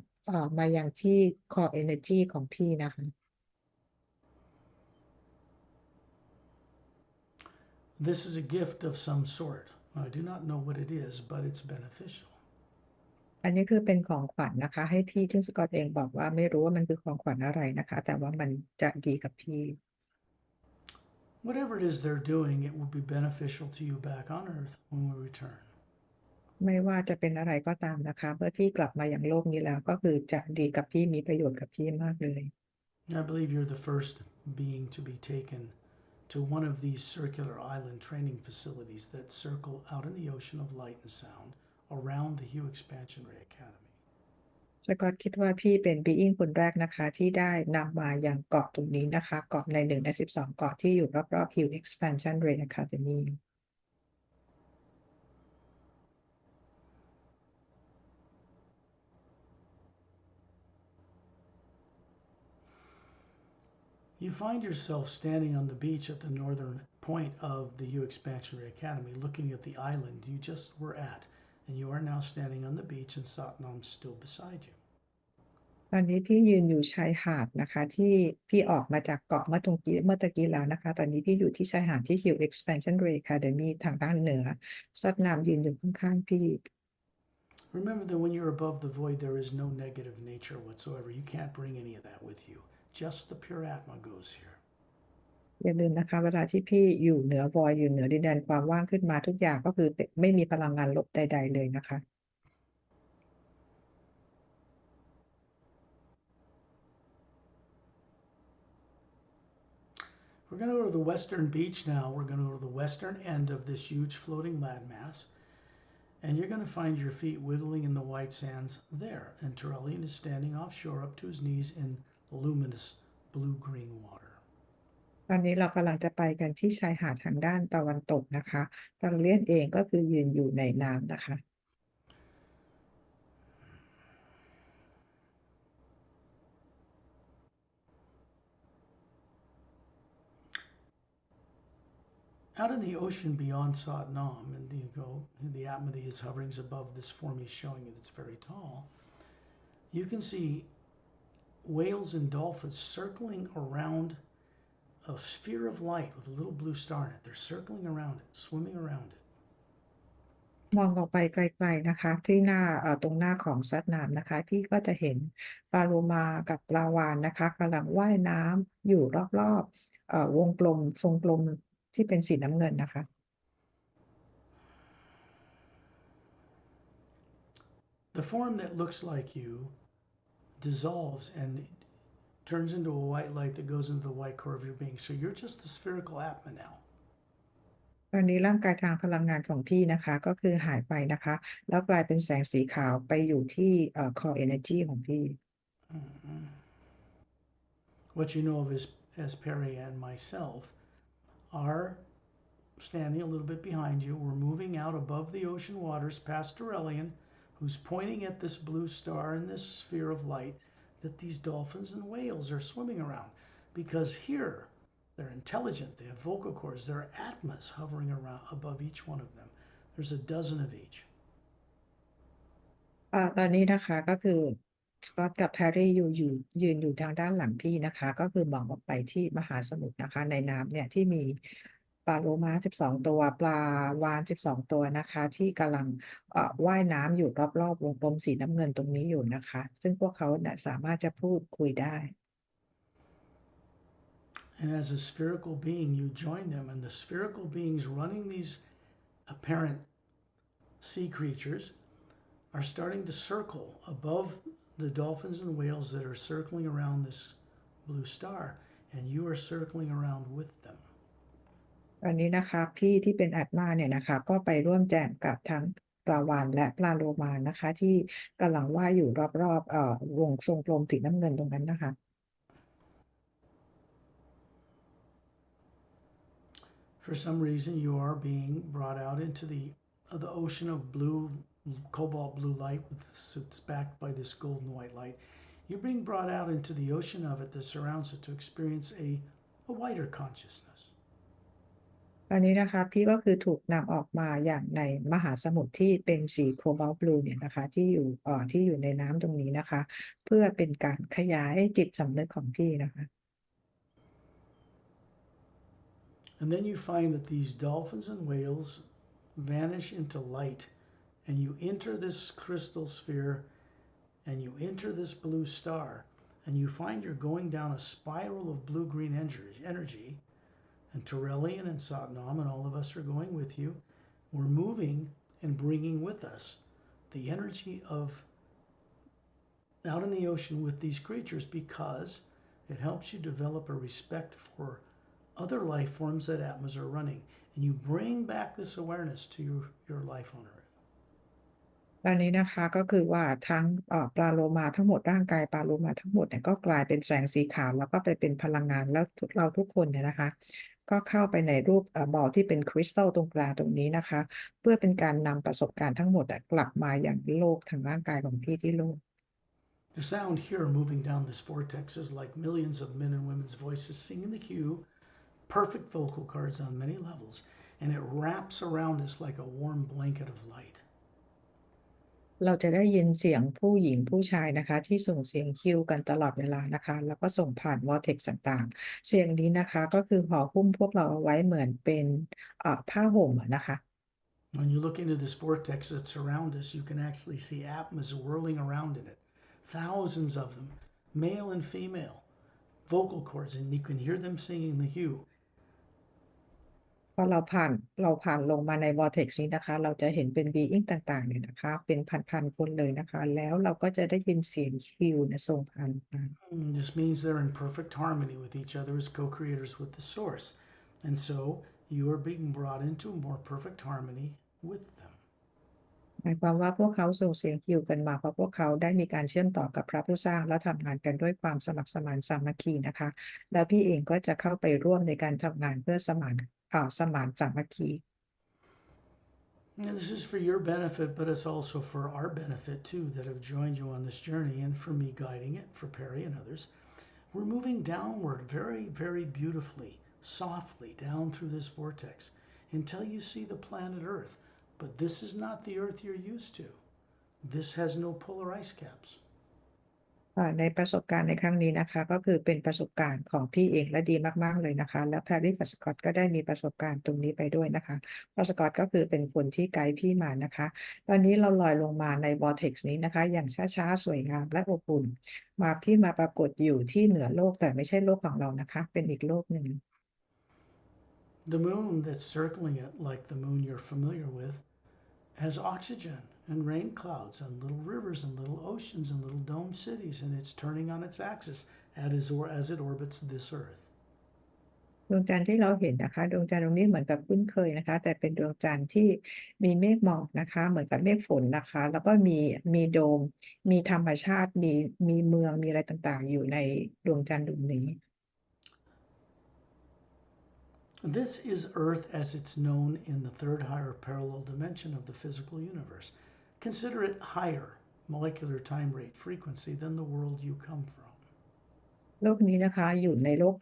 มายังที่ core energy ของพี่นะคะ This is a gift of some sort. I do not know what it is, but it's beneficial. อันนี้คือเป็นของขวัญนะคะให้พี่ที่สกอตเองบอกว่าไม่รู้ว่ามันคือของขวัญอะไรนะคะแต่ว่ามันจะดีกับพี่ Whatever it is they're doing, it will be beneficial to you back on Earth when we return. ไม่ว่าจะเป็นอะไรก็ตามนะคะเมื่อพี่กลับมาอย่างโลกนี้แล้วก็คือจะดีกับพี่มีประโยชน์กับพี่มากเลย I believe you're the first being to be taken to one of these circular island training facilities that circle out in the ocean of light and sound around the Hue Expansion Ray Academy. สกอตคิดว่าพี่เป็นบีอิงคนแรกนะคะที่ได้นำมาอย่างเกาะตรงนี้นะคะเกาะใน1 ใน 12 เกาะที่อยู่รอบๆ Hill Expansion Ray Academy. You find yourself standing on the beach at the northern point of the Hue Expansion Ray Academy looking at the island you just were at, and you are now standing on the beach and Satnam's still beside you. ตอนนี้พี่ยืนอยู่ชายหาดนะคะที่พี่ออกมาจากเกาะเมื่อตะกี้แล้วนะคะตอนนี้พี่อยู่ที่ชายหาดที่ Hill Expansion Ray Academy ทางด้านเหนือซัดน้ำยืนอยู่ข้างๆพี่ Remember that when you're above the void, there is no negative nature whatsoever. You can't bring any of that with you. Just the pure Atma goes here. อย่าลืมนะคะเวลาที่พี่อยู่เหนือ void อยู่เหนือดินแดนความว่างขึ้นมาทุกอย่างก็คือไม่มีพลังงานลบใดๆเลยนะคะ We're going to go to the western beach now. We're going to go to the western end of this huge floating landmass. And you're going to find your feet wiggling in the white sands there. And Turelian is standing offshore up to his knees in luminous blue-green water. ตอนนี้เรากำลังจะไปกันที่ชายหาดทางด้านตะวันตกนะคะตาเลียนเองก็คือยืนอยู่ในน้ำนะคะ You're out in the ocean beyond Satnam, and you go, the Atma is hovering above this form he's showing you that's very tall. You can see whales and dolphins circling around a sphere of light with a little blue star in it. They're circling around it, swimming around it. มองออกไปไกลๆนะคะที่หน้าตรงหน้าของซัดน้ำนะคะพี่ก็จะเห็นปลาโลมากับปลาวาฬนะคะกำลังว่ายน้ำอยู่รอบๆวงกลมทรงกลมที่เป็นสีน้ำเงินนะคะ The form that looks like you dissolves and turns into a white light that goes into the white core of your being. So you're just a spherical Atma now. ตอนนี้ร่างกายทางพลังงานของพี่นะคะก็คือหายไปนะคะแล้วกลายเป็นแสงสีขาวไปอยู่ที่core energy ของพี่ What you know of as Pari and myself are standing a little bit behind you. We're moving out above the ocean waters past Aurelian, who's pointing at this blue star in this sphere of light that these dolphins and whales are swimming around. Because here, they're intelligent, they have vocal cords, there are atmas hovering around above each one of them. There's a dozen of each. ตอนนี้นะคะก็คือสกอตกับแพรรี่ยืนอยู่ทางด้านหลังพี่นะคะก็คือมองออกไปที่มหาสมุทรนะคะในน้ำเนี่ยที่มีปลาโลมา12ตัวปลาวาฬ12ตัวนะคะที่กำลังว่ายน้ำอยู่รอบๆวงกลมสีน้ำเงินตรงนี้อยู่นะคะซึ่งพวกเขาเนี่ยสามารถจะพูดคุยได้ And as a spherical being, you join them, and the spherical beings running these apparent sea creatures are starting to circle above the dolphins and whales that are circling around this blue star, and you are circling around with them. ตอนนี้นะคะพี่ที่เป็นอัตมาเนี่ยนะคะก็ไปร่วมแจมกับทั้งปลาวาฬและปลาโลมานะคะที่กำลังว่ายอยู่รอบๆวงทรงกลมสีน้ำเงินตรงนั้นนะคะ For some reason, you are being brought out into the ocean of blue, cobalt blue light, it's backed by this golden white light. You're being brought out into the ocean of it that surrounds it to experience a wider consciousness. ตอนนี้นะคะพี่ก็คือถูกนำออกมาอย่างในมหาสมุทรที่เป็นสีโคบอลต์บลูเนี่ยนะคะที่อยู่ในน้ำตรงนี้นะคะเพื่อเป็นการขยายจิตสำนึกของพี่นะคะ And then you find that these dolphins and whales vanish into light, and you enter this crystal sphere, and you enter this blue star, and you find you're going down a spiral of blue-green energy, and Torellian and Satnam and all of us are going with you. We're moving and bringing with us the energy of out in the ocean with these creatures because it helps you develop a respect for other life forms that Atmas are running, and you bring back this awareness to your life on Earth. ตอนนี้นะคะก็คือว่าทั้งปลาโลมาทั้งหมดร่างกายปลาโลมาทั้งหมดเนี่ยก็กลายเป็นแสงสีขาวแล้วก็ไปเป็นพลังงานแล้วเราทุกคนเนี่ยนะคะก็เข้าไปในรูปบ่อที่เป็นคริสตัลตรงกลางตรงนี้นะคะเพื่อเป็นการนำประสบการณ์ทั้งหมดกลับมาอย่างโลกทางร่างกายของพี่ที่โลก The sound here moving down this vortex is like millions of men and women's voices singing the cue, perfect vocal cords on many levels, and it wraps around us like a warm blanket of light. เราจะได้ยินเสียงผู้หญิงผู้ชายนะคะที่ส่งเสียงคิวกันตลอดเวลานะคะแล้วก็ส่งผ่านวอร์เท็กซ์ต่างๆเสียงนี้นะคะก็คือห่อหุ้มพวกเราเอาไว้เหมือนเป็นผ้าห่มนะคะ When you look into this vortex that's around us, you can actually see atmas whirling around in it. Thousands of them, male and female, vocal cords, and you can hear them singing the hue. พอเราผ่านลงมาใน vortex นี้นะคะเราจะเห็นเป็น being ต่างๆเนี่ยนะคะเป็นพันๆคนเลยนะคะแล้วเราก็จะได้ยินเสียงคิวเนี่ยส่งผ่านมา This means they're in perfect harmony with each other as co-creators with the source, and so you are being brought into more perfect harmony with them. หมายความว่าพวกเขาส่งเสียงคิวกันมาเพราะพวกเขาได้มีการเชื่อมต่อกับพระผู้สร้างและทำงานกันด้วยความสมัครสมานสามัคคีนะคะแล้วพี่เองก็จะเข้าไปร่วมในการทำงานเพื่อสมานสามัคคี And this is for your benefit, but it's also for our benefit too that have joined you on this journey, and for me guiding it, for Pari and others. We're moving downward very, very beautifully, softly down through this vortex. until you see the planet Earth. But this is not the Earth you're used to. This has no polar ice caps. ในประสบการณ์ในครั้งนี้นะคะก็คือเป็นประสบการณ์ของพี่เองและดีมากๆเลยนะคะแล้วแพรรี่กับสกอตก็ได้มีประสบการณ์ตรงนี้ไปด้วยนะคะเพราะสกอตก็คือเป็นคนที่ไกด์พี่มานะคะตอนนี้เราลอยลงมาในวอร์เท็กซ์นี้นะคะอย่างช้าๆสวยงามและอบอุ่นพี่มาปรากฏอยู่ที่เหนือโลกแต่ไม่ใช่โลกของเรานะคะเป็นอีกโลกหนึ่ง The moon that's circling it, like the moon you're familiar with, has oxygen and rain clouds and little rivers and little oceans and little dome cities, and it's turning on its axis as it orbits this Earth. ดวงจันทร์ที่เราเห็นนะคะดวงจันทร์ตรงนี้เหมือนกับคุ้นเคยนะคะแต่เป็นดวงจันทร์ที่มีเมฆหมอกนะคะเหมือนกับเมฆฝนนะคะแล้วก็มีโดมมีธรรมชาติมีเมืองมีอะไรต่างๆอยู่ในดวงจันทร์ดวงนี้ This is Earth as it's known in the third higher parallel dimension of the physical universe. Consider it higher molecular time rate frequency than the world you come from. โลกนี้นะคะอยู่ในโลก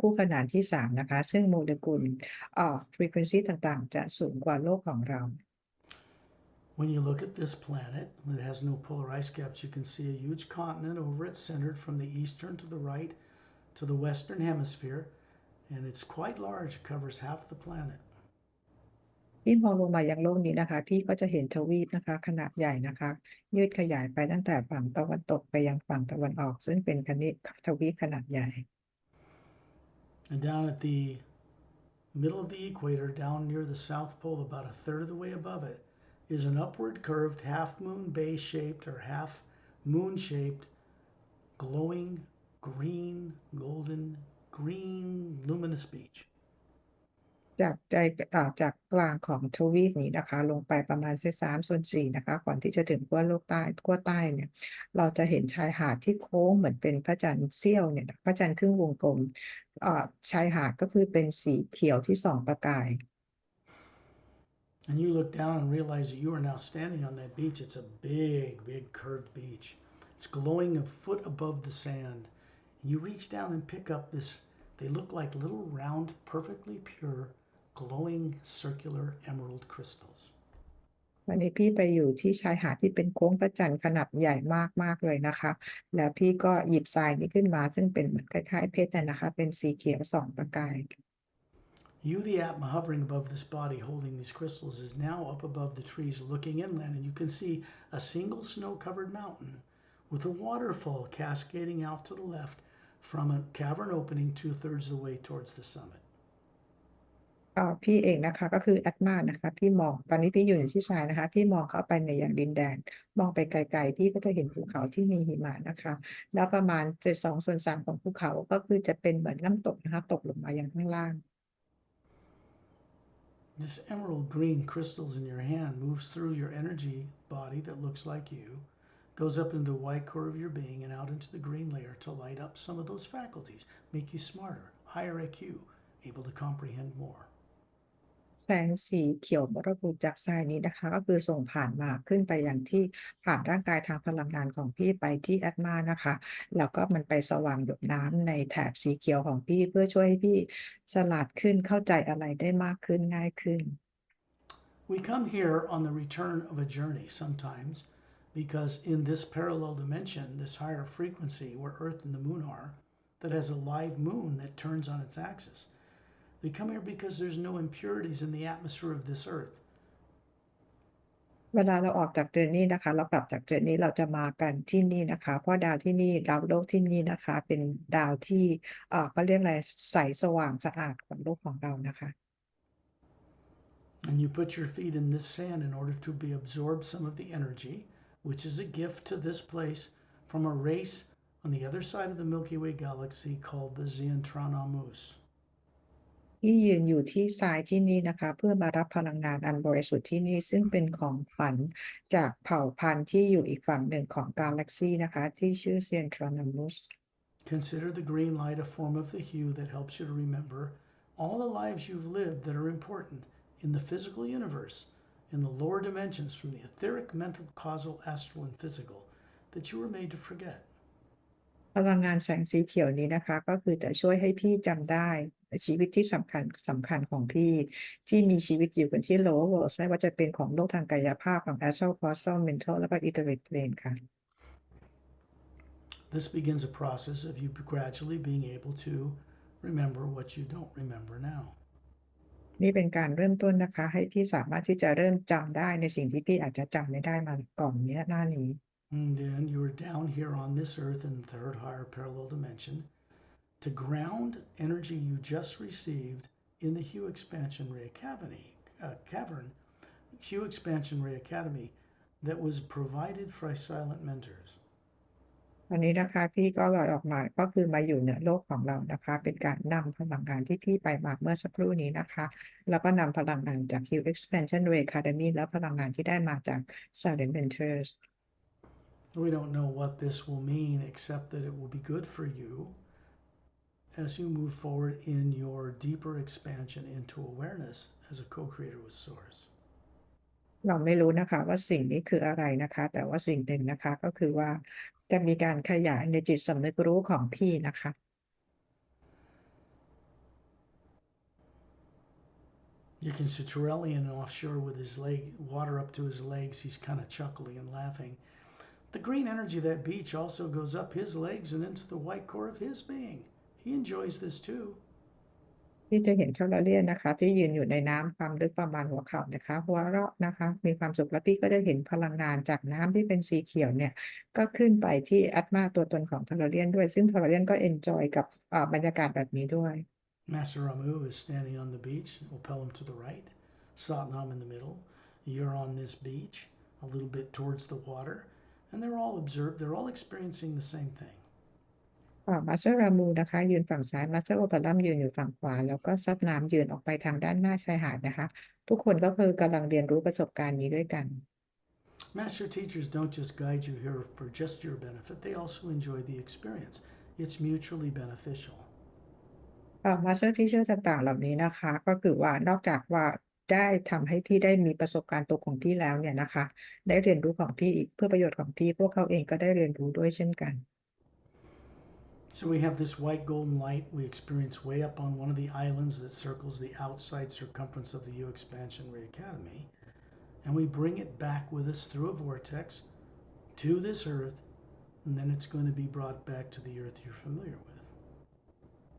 คู่ขนานที่3นะคะซึ่งโมเลกุลfrequency ต่างๆจะสูงกว่าโลกของเรา When you look at this planet, it has no polar ice caps. You can see a huge continent over it, centered from the eastern to the right to the western hemisphere, and it's quite large. It covers half the planet. พี่มองลงมายังโลกนี้นะคะพี่ก็จะเห็นทวีปนะคะขนาดใหญ่นะคะยืดขยายไปตั้งแต่ฝั่งตะวันตกไปยังฝั่งตะวันออกซึ่งเป็นทวีปขนาดใหญ่ And down at the middle of the equator, down near the South Pole, about a third of the way above it, is an upward curved half moon base shaped or half moon shaped glowing green luminous beach. จากกลางของทวีปนี้นะคะลงไปประมาณ3/4นะคะก่อนที่จะถึงขั้วใต้เนี่ยเราจะเห็นชายหาดที่โค้งเหมือนเป็นพระจันทร์เสี้ยวเนี่ยพระจันทร์ครึ่งวงกลมชายหาดก็คือเป็นสีเขียวที่ส่องประกาย And you look down and realize that you are now standing on that beach. It's a big curved beach. It's glowing a foot above the sand. And you reach down and pick up this, they look like little round, perfectly pure, glowing circular emerald crystals. วันนี้พี่ไปอยู่ที่ชายหาดที่เป็นโค้งพระจันทร์ขนาดใหญ่มากๆเลยนะคะแล้วพี่ก็หยิบทรายนี้ขึ้นมาซึ่งเป็นเหมือนคล้ายๆเพชรนะคะเป็นสีเขียวส่องประกาย You, the Atma, hovering above this body holding these crystals, is now up above the trees looking inland, and you can see a single snow-covered mountain with a waterfall cascading out to the left from a cavern opening 2/3 the way towards the summit. พี่เองนะคะก็คือแอดมานะคะพี่มองตอนนี้พี่อยู่ที่ชายนะคะพี่มองเข้าไปในอย่างดินแดนมองไปไกลๆพี่ก็จะเห็นภูเขาที่มีหิมะนะคะแล้วประมาณ2/3ของภูเขาก็คือจะเป็นเหมือนน้ำตกนะคะตกลงมาอย่างข้างล่าง This emerald green crystals in your hand moves through your energy body that looks like you, goes up into the white core of your being and out into the green layer to light up some of those faculties, make you smarter, higher IQ, able to comprehend more. แสงสีเขียวมรกตจากทรายนี้นะคะก็คือส่งผ่านมาขึ้นไปอย่างที่ผ่านร่างกายทางพลังงานของพี่ไปที่แอดมานะคะแล้วก็มันไปสว่างหยดน้ำในแถบสีเขียวของพี่เพื่อช่วยให้พี่ฉลาดขึ้นเข้าใจอะไรได้มากขึ้นง่ายขึ้น We come here on the return of a journey sometimes because in this parallel dimension, this higher frequency where Earth and the moon are, that has a live moon that turns on its axis. We come here because there's no impurities in the atmosphere of this Earth. เวลาเราออกจากเจอร์นี่นะคะเรากลับจากเจอร์นี่เราจะมากันที่นี่นะคะเพราะดาวที่นี่ดาวโลกที่นี่นะคะเป็นดาวที่ก็เรียกอะไรใสสว่างสะอาดกว่าโลกของเรานะคะ And you put your feet in this sand in order to be absorb some of the energy, which is a gift to this place from a race on the other side of the Milky Way galaxy called the Zentranamus. ที่ยืนอยู่ที่ทรายที่นี่นะคะเพื่อมารับพลังงานอันบริสุทธิ์ที่นี่ซึ่งเป็นของขวัญจากเผ่าพันธุ์ที่อยู่อีกฝั่งหนึ่งของกาแล็กซีนะคะที่ชื่อเซียนทรอนัมุส Consider the green light a form of the hue that helps you to remember all the lives you've lived that are important in the physical universe, in the lower dimensions from the etheric, mental, causal, astral, and physical that you were made to forget. พลังงานแสงสีเขียวนี้นะคะก็คือจะช่วยให้พี่จำได้ชีวิตที่สำคัญของพี่ที่มีชีวิตอยู่กันที่ lower world ไม่ว่าจะเป็นของโลกทางกายภาพของ astral causal mental แล้วก็ etheric plane ค่ะ This begins a process of you gradually being able to remember what you don't remember now. นี่เป็นการเริ่มต้นนะคะให้พี่สามารถที่จะเริ่มจำได้ในสิ่งที่พี่อาจจะจำไม่ได้มาก่อนนี้หน้านี้ And then you are down here on this earth in the third higher parallel dimension to ground energy you just received in the Hue Expansion Ray Cavern, Hue Expansion Ray Academy that was provided for silent mentors. วันนี้นะคะพี่ก็ลอยออกมาก็คือมาอยู่เหนือโลกของเรานะคะเป็นการนำพลังงานที่พี่ไปมาเมื่อสักครู่นี้นะคะแล้วก็นำพลังงานจาก Hue Expansion Ray Academy และพลังงานที่ได้มาจาก Silent Mentors We don't know what this will mean except that it will be good for you as you move forward in your deeper expansion into awareness as a co-creator with Source. เราไม่รู้นะคะว่าสิ่งนี้คืออะไรนะคะแต่ว่าสิ่งหนึ่งนะคะก็คือว่าจะมีการขยายในจิตสำนึกรู้ของพี่นะคะ You can see Torellian offshore with his leg, water up to his legs. He's kind of chuckling and laughing. The green energy of that beach also goes up his legs and into the white core of his being. He enjoys this too. ที่จะเห็นเทอร์เรียนนะคะที่ยืนอยู่ในน้ำความลึกประมาณหัวเข่านะคะหัวเราะนะคะมีความสุขและพี่ก็ได้เห็นพลังงานจากน้ำที่เป็นสีเขียวเนี่ยก็ขึ้นไปที่แอตมาตัวตนของเทอร์เรียนด้วยซึ่งเทอร์เรียนก็เอนจอยกับบรรยากาศแบบนี้ด้วย Master Ramu is standing on the beach. We'll pell him to the right. Satnam in the middle. You're on this beach, a little bit towards the water, and they're all experiencing the same thing. มาสเตอร์รามูนะคะยืนฝั่งซ้ายมาสเตอร์โอเปรัมยืนอยู่ฝั่งขวาแล้วก็ซัดน้ำยืนออกไปทางด้านหน้าชายหาดนะคะทุกคนก็คือกำลังเรียนรู้ประสบการณ์นี้ด้วยกัน Master teachers don't just guide you here for just your benefit, they also enjoy the experience. It's mutually beneficial. มาสเตอร์ที่เชื่อต่างๆเหล่านี้นะคะก็คือว่านอกจากว่าได้ทำให้พี่ได้มีประสบการณ์ตัวของพี่แล้วเนี่ยนะคะได้เรียนรู้ของพี่อีกเพื่อประโยชน์ของพี่พวกเขาเองก็ได้เรียนรู้ด้วยเช่นกัน So we have this white golden light we experience way up on one of the islands that circles the outside circumference of the U Expansion Ray Academy. And we bring it back with us through a vortex to this earth, and then it's going to be brought back to the earth you're familiar with.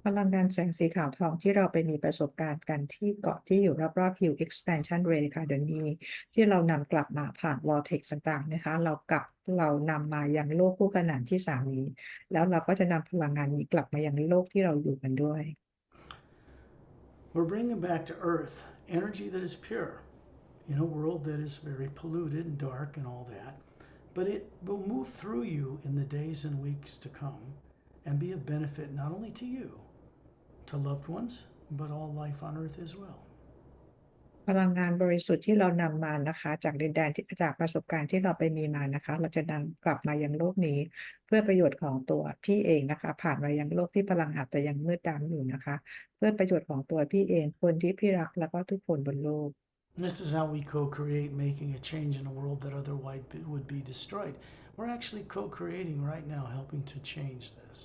พลังงานแสงสีขาวทองที่เราไปมีประสบการณ์กันที่เกาะที่อยู่รอบๆ Hue Expansion Ray ค่ะเดี๋ยวนี้ที่เรานำกลับมาผ่าน vortex ต่างๆนะคะเรานำมายังโลกคู่ขนานที่3นี้แล้วเราก็จะนำพลังงานนี้กลับมายังโลกที่เราอยู่กันด้วย We're bringing back to earth energy that is pure in a world that is very polluted and dark and all that, but it will move through you in the days and weeks to come and be of benefit not only to you, to loved ones, but all life on earth as well. พลังงานบริสุทธิ์ที่เรานำมานะคะจากดินแดนที่จากประสบการณ์ที่เราไปมีมานะคะเราจะนำกลับมายังโลกนี้เพื่อประโยชน์ของตัวพี่เองนะคะผ่านมายังโลกที่พลังอาจจะยังมืดดำอยู่นะคะเพื่อประโยชน์ของตัวพี่เองคนที่พี่รักแล้วก็ทุกคนบนโลก This is how we co-create making a change in a world that otherwise would be destroyed. We're actually co-creating right now, helping to change this.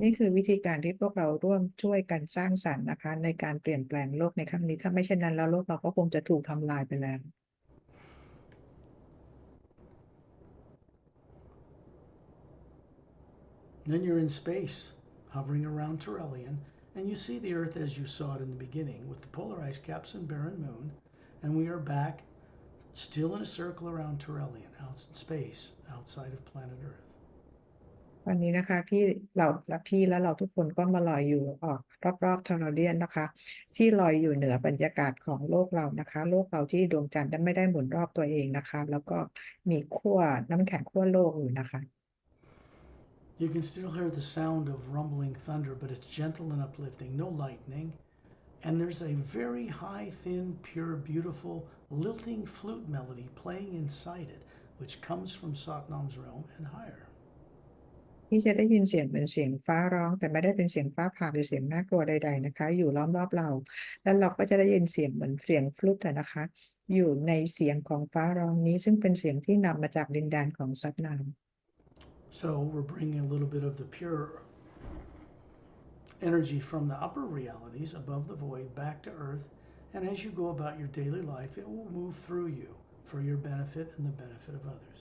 นี่คือวิธีการที่พวกเราร่วมช่วยกันสร้างสรรค์นะคะในการเปลี่ยนแปลงโลกในครั้งนี้ถ้าไม่เช่นนั้นแล้วโลกเราก็คงจะถูกทำลายไปแล้ว Then you're in space, hovering around Turelian, and you see the Earth as you saw it in the beginning, with the polar ice caps and barren moon, and we are back, still in a circle around Turelian, out in space, outside of planet Earth. วันนี้นะคะพี่และเราทุกคนก็มาลอยอยู่รอบๆทอร์เรียนนะคะที่ลอยอยู่เหนือบรรยากาศของโลกเรานะคะโลกเราที่ดวงจันทร์ไม่ได้หมุนรอบตัวเองนะคะแล้วก็มีขั้วน้ำแข็งขั้วโลกอยู่นะคะ You can still hear the sound of rumbling thunder, but it's gentle and uplifting, no lightning. And there's a very high, thin, pure, beautiful, lilting flute melody playing inside it, which comes from Satnam's realm and higher. ที่จะได้ยินเสียงเหมือนเสียงฟ้าร้องแต่ไม่ได้เป็นเสียงฟ้าผ่าหรือเสียงน่ากลัวใดๆนะคะอยู่ล้อมรอบเราแล้วเราก็จะได้ยินเสียงเหมือนเสียงฟลุตนะคะอยู่ในเสียงของฟ้าร้องนี้ซึ่งเป็นเสียงที่นำมาจากดินแดนของซัตนาม So we're bringing a little bit of the pure energy from the upper realities above the void back to earth. And as you go about your daily life, it will move through you for your benefit and the benefit of others.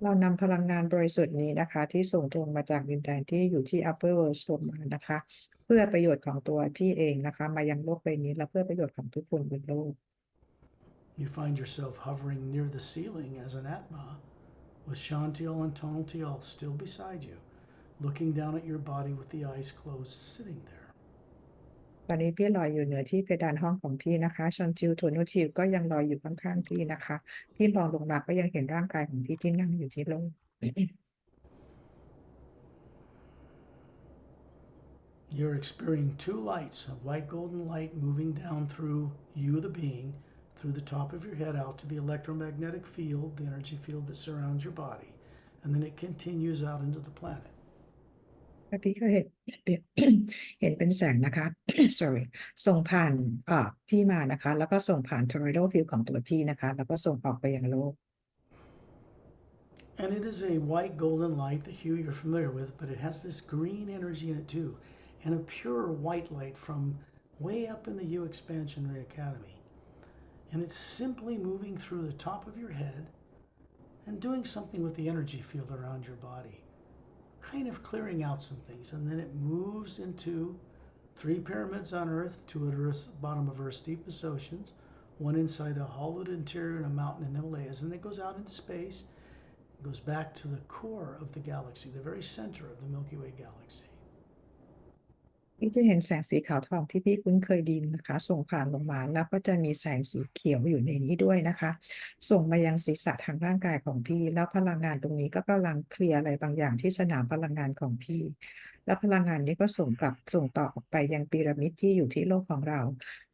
เรานำพลังงานบริสุทธิ์นี้นะคะที่ส่งตรงมาจากดินแดนที่อยู่ที่ upper world ลงมานะคะเพื่อประโยชน์ของตัวพี่เองนะคะมายังโลกใบนี้และเพื่อประโยชน์ของทุกคนบนโลก You find yourself hovering near the ceiling as an Atma with Shantiel and Tonaltiel still beside you, looking down at your body with the eyes closed, sitting there. ตอนนี้พี่ลอยอยู่เหนือที่เพดานห้องของพี่นะคะชอนจิวโทนุชิวก็ยังลอยอยู่ข้างๆพี่นะคะพี่มองลงมาก็ยังเห็นร่างกายของพี่ที่นั่งอยู่ที่โลก You're experiencing two lights, a white golden light moving down through you, the being, through the top of your head out to the electromagnetic field, the energy field that surrounds your body, and then it continues out into the planet. แล้วพี่ก็เห็น เห็นเป็นแสงนะคะ sorry ส่งผ่านพี่มานะคะแล้วก็ส่งผ่าน tornado field ของตัวพี่นะคะแล้วก็ส่งออกไปยังโลก And it is a white golden light, the hue you're familiar with, but it has this green energy in it too, and a pure white light from way up in the U Expansionary Academy. And it's simply moving through the top of your head and doing something with the energy field around your body, kind of clearing out some things. And then it moves into three pyramids on Earth, two at Earth's bottom of Earth's deepest oceans, one inside a hollowed interior in a mountain in the Himalayas, and then it goes out into space. It goes back to the core of the galaxy, the very center of the Milky Way galaxy. พี่จะเห็นแสงสีขาวทองที่พี่คุ้นเคยดีนะคะส่งผ่านลงมาแล้วก็จะมีแสงสีเขียวอยู่ในนี้ด้วยนะคะส่งมายังศีรษะทางร่างกายของพี่แล้วพลังงานตรงนี้ก็กำลังเคลียร์อะไรบางอย่างที่สนามพลังงานของพี่แล้วพลังงานนี้ก็ส่งต่อออกไปยังพีระมิดที่อยู่ที่โลกของเรา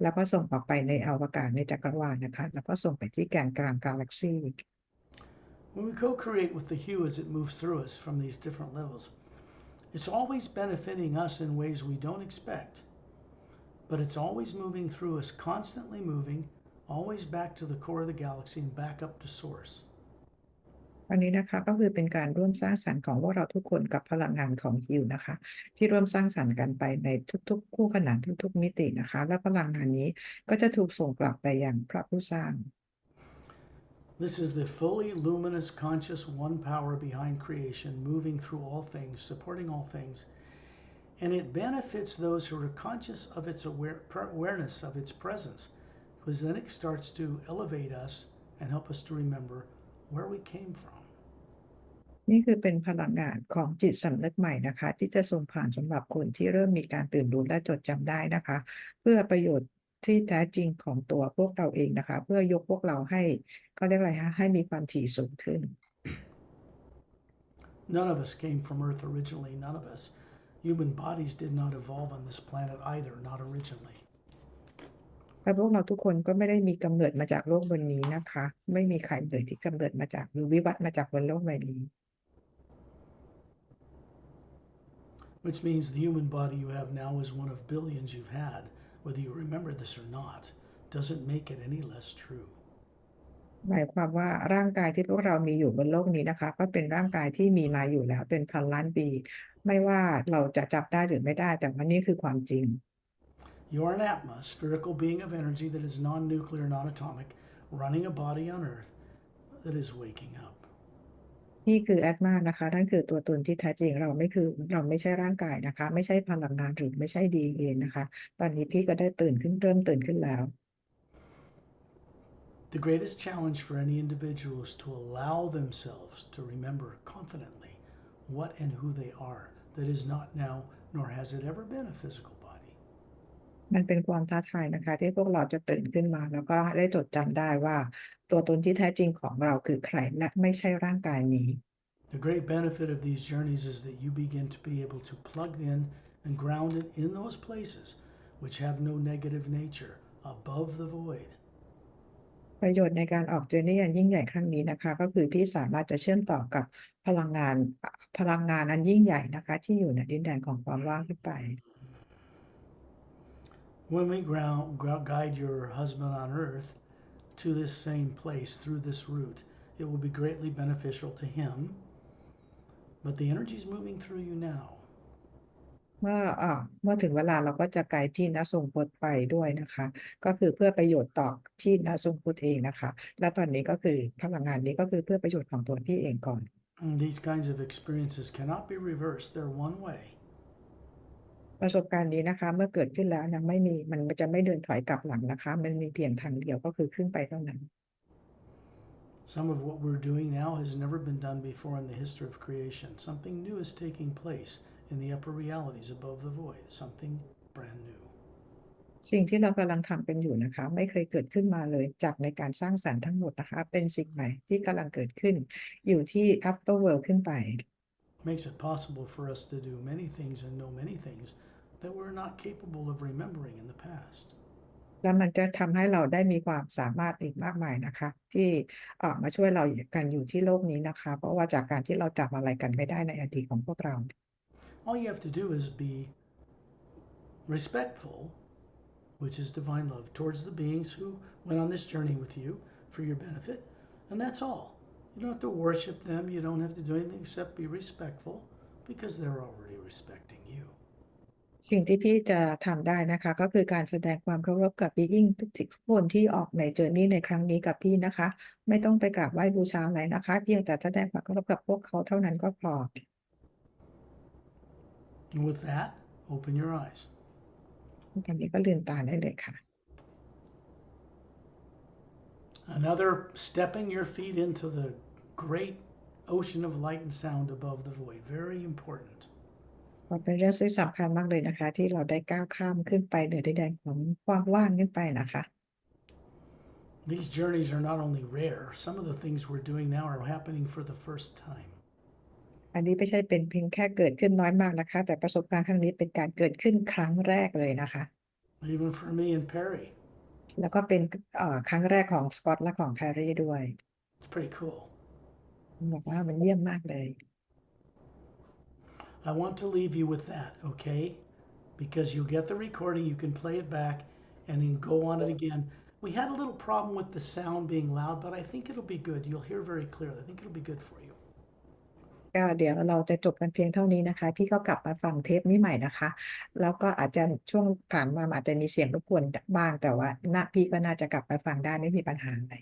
แล้วก็ส่งออกไปในอวกาศในจักรวาลนะคะแล้วก็ส่งไปที่แกนกลางกาแล็กซี When we co-create with the hue as it moves through us from these different levels, it's always benefiting us in ways we don't expect, but it's always moving through us, constantly moving, always back to the core of the galaxy and back up to source. อันนี้นะคะก็คือเป็นการร่วมสร้างสรรค์ของพวกเราทุกคนกับพลังงานของฮิวนะคะที่ร่วมสร้างสรรค์กันไปในทุกๆคู่ขนานทุกๆมิตินะคะและพลังงานนี้ก็จะถูกส่งกลับไปยังพระผู้สร้าง This is the fully luminous, conscious one power behind creation, moving through all things, supporting all things, and it benefits those who are conscious of its awareness of its presence, because then it starts to elevate us and help us to remember where we came from. นี่คือเป็นพลังงานของจิตสำนึกใหม่นะคะที่จะส่งผ่านสำหรับคนที่เริ่มมีการตื่นรู้และจดจำได้นะคะเพื่อประโยชน์ที่แท้จริงของตัวพวกเราเองนะคะเพื่อยกพวกเราให้ก็เรียกอะไรคะให้มีความถี่สูงขึ้น None of us came from Earth originally, none of us. Human bodies did not evolve on this planet either, not originally. และพวกเราทุกคนก็ไม่ได้มีกำเนิดมาจากโลกบนนี้นะคะไม่มีใครเลยที่กำเนิดมาจากหรือวิวัฒน์มาจากบนโลกใบนี้ Which means the human body you have now is one of billions you've had, whether you remember this or not, doesn't make it any less true. หมายความว่าร่างกายที่พวกเรามีอยู่บนโลกนี้นะคะก็เป็นร่างกายที่มีมาอยู่แล้วเป็นพันล้านปีไม่ว่าเราจะจับได้หรือไม่ได้แต่ว่านี่คือความจริง You are an Atma, a spherical being of energy that is non-nuclear, non-atomic, running a body on Earth that is waking up. นี่คือแอตมานะคะนั่นคือตัวตนที่แท้จริงเราไม่ใช่ร่างกายนะคะไม่ใช่พลังงานหรือไม่ใช่ DNA นะคะตอนนี้พี่ก็ได้ตื่นขึ้นเริ่มตื่นขึ้นแล้ว The greatest challenge for any individual is to allow themselves to remember confidently what and who they are. That is not now, nor has it ever been a physical body. มันเป็นความท้าทายนะคะที่พวกเราจะตื่นขึ้นมาแล้วก็ได้จดจำได้ว่าตัวตนที่แท้จริงของเราคือใครและไม่ใช่ร่างกายนี้ The great benefit of these journeys is that you begin to be able to plug in and ground it in those places which have no negative nature, above the void. ประโยชน์ในการออกเจอร์นี่อันยิ่งใหญ่ครั้งนี้นะคะก็คือพี่สามารถจะเชื่อมต่อกับพลังงานอันยิ่งใหญ่นะคะที่อยู่ในดินแดนของความว่างขึ้นไป When we guide your husband on earth to this same place through this route, it will be greatly beneficial to him. but the energy is moving through you now. เมื่อถึงเวลาเราก็จะไกด์พี่ณทรงพจน์ไปด้วยนะคะ ก็คือเพื่อประโยชน์ต่อพี่ณทรงพจน์เองนะคะ และตอนนี้ก็คือพลังงานนี้ก็คือเพื่อประโยชน์ของตัวพี่เองก่อน And these kinds of experiences cannot be reversed. They're one way. ประสบการณ์นี้นะคะ เมื่อเกิดขึ้นแล้วนะมันจะไม่เดินถอยกลับหลังนะคะ มันมีเพียงทางเดียวก็คือขึ้นไปเท่านั้น Some of what we're doing now has never been done before in the history of creation. Something new is taking place in the upper realities above the void. Something brand new. สิ่งที่เรากำลังทำกันอยู่นะคะ ไม่เคยเกิดขึ้นมาเลยจากในการสร้างสรรค์ทั้งหมดนะคะ เป็นสิ่งใหม่ที่กำลังเกิดขึ้นอยู่ที่ upper world ขึ้นไป Makes it possible for us to do many things and know many things that we're not capable of remembering in the past. แล้วมันจะทำให้เราได้มีความสามารถอีกมากมายนะคะ ที่มาช่วยเรากันอยู่ที่โลกนี้นะคะ เพราะว่าจากการที่เราจำอะไรกันไม่ได้ในอดีตของพวกเรา All you have to do is be respectful, which is divine love, towards the beings who went on this journey with you for your benefit, and that's all. You don't have to worship them. You don't have to do anything except be respectful because they're already respecting you. สิ่งที่พี่จะทำได้นะคะ ก็คือการแสดงความเคารพกับ being ทุกคนที่ออกในเจอร์นี่ในครั้งนี้กับพี่นะคะ ไม่ต้องไปกราบไหว้บูชาอะไรนะคะ เพียงแต่แสดงความเคารพกับพวกเขาเท่านั้นก็พอ And with that, open your eyes. ตอนนี้ก็ลืมตาได้เลยค่ะ Another stepping your feet into the great ocean of light and sound above the void. Very important. เป็นเรื่องที่สำคัญมากเลยนะคะ ที่เราได้ก้าวข้ามขึ้นไปเหนือดินแดนของความว่างขึ้นไปนะคะ These journeys are not only rare, some of the things we're doing now are happening for the first time. อันนี้ไม่ใช่เป็นเพียงแค่เกิดขึ้นน้อยมากนะคะ แต่ประสบการณ์ครั้งนี้เป็นการเกิดขึ้นครั้งแรกเลยนะคะ Even for me and Pari. แล้วก็เป็นครั้งแรกของสกอตและของแพรรี่ด้วย It's pretty cool. บอกว่ามันเยี่ยมมากเลย I want to leave you with that, okay? Because you'll get the recording, you can play it back, and then go on it again. We had a little problem with the sound being loud, but I think it'll be good. You'll hear very clearly. I think it'll be good for you. ก็เดี๋ยวเราจะจบกันเพียงเท่านี้นะคะ พี่ก็กลับมาฟังเทปนี้ใหม่นะคะ แล้วก็อาจจะช่วงผ่านมาอาจจะมีเสียงรบกวนบ้าง แต่ว่าพี่ก็น่าจะกลับไปฟังได้ไม่มีปัญหาอะไร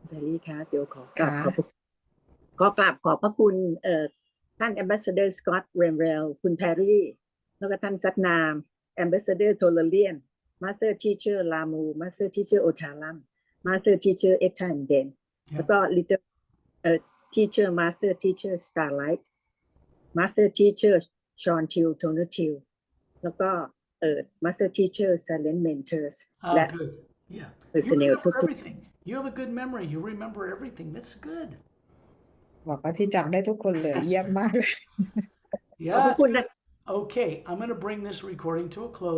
Pari คะเดี๋ยวขอกราบขอบพระคุณท่าน Ambassador Scott Lemriel คุณ Pari แล้วก็ท่านซัตนาม Ambassador Tolerian Master Teacher Lamu Master Teacher Ochalam Master Teacher Ethan แล้วก็ Little Teacher Master Teacher Starlight Master Teacher Sean Till Toner Till แล้วก็Master Teacher Silent Mentors และ Good. Yeah. You Personnel remember ทุก everything. You have a good memory. You remember everything. That's good. บอกว่าพี่จำได้ทุกคนเลย เยี่ยมมากเลย ขอบพ Yeah. ระคุณนะ Okay, I'm going to bring this recording to a close.